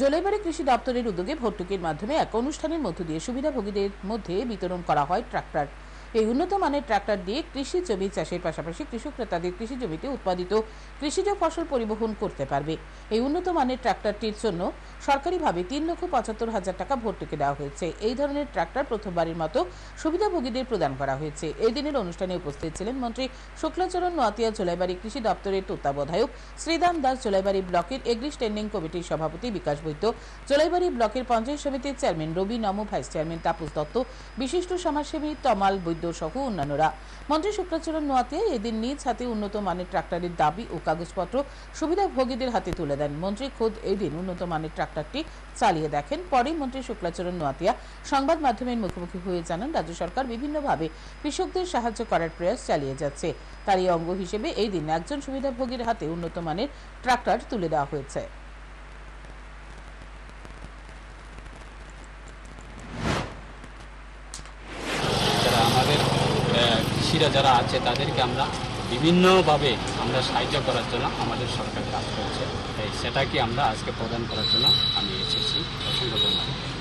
জলাইবাড়ি কৃষি দপ্তরের উদ্যোগে ভর্তুকির মাধ্যমে এক অনুষ্ঠানের মধ্য দিয়ে সুবিধাভোগীদের মধ্যে বিতরণ করা হয় ট্রাক্টর। এই উন্নত মানের ট্রাক্টর দিয়ে কৃষি জমি চাষের পাশাপাশি কৃষকরা তাদের কৃষি জমিতে উৎপাদিত কৃষিজ ফসল পরিবহন করতে পারবে। এই উন্নত মানের ট্রাক্টরটির জন্য সরকারিভাবে 3,75,000 টাকা ভর্তুকি দেওয়া হয়েছে। এই ধরনের ট্রাক্টর প্রথমবারের মতো সুবিধাভোগীদের প্রদান করা হয়েছে। এই দিনের অনুষ্ঠানে উপস্থিত ছিলেন মন্ত্রী শুক্লাচরণ নোয়াতিয়া, জলাইবাড়ি কৃষি দপ্তরের তত্ত্বাবধায়ক শ্রীদাম দাস, জলাইবাড়ি ব্লকের এগ্রি স্ট্যান্ডিং কমিটির সভাপতি বিকাশ বৈদ্য, জলাইবাড়ি ব্লকের পঞ্চায়েত সমিতির চেয়ারম্যান রবি নম, ভাইস চেয়ারম্যান তাপস দত্ত, বিশিষ্ট সমাজসেবী তমাল বৈদ্য সহ অন্যান্যরা। মন্ত্রী শুক্লাচরণ নোয়াতিয়া এদিন নিজ হাতে উন্নত মানের ট্রাক্টরের দাবি ও কাগজপত্র সুবিধাভোগীদের হাতে তুলে দেন। মন্ত্রী খোদ এই দিন উন্নত মানের ট্রাক্টরটি চালিয়ে দেখেন। পরে মন্ত্রী শুক্লাচরণ নোয়াতিয়া সংবাদ মাধ্যমের মুখোমুখি হয়ে জানান, রাজ্য সরকার বিভিন্নভাবে কৃষকদের সাহায্য করার প্রয়াস চালিয়ে যাচ্ছে। তারই অঙ্গ হিসেবে এই দিন একজন সুবিধাভোগীর হাতে উন্নত মানের ট্রাক্টর তুলে দেওয়া হয়েছে। আমাদের কৃষিরা যারা আছে তাদেরকে আমরা বিভিন্নভাবে আমরা সাহায্য করার জন্য আমাদের সরকার কাজ করছে, সেটাকে আমরা আজকে প্রদান করার জন্য আমি এসেছি। অসংখ্য ধন্যবাদ।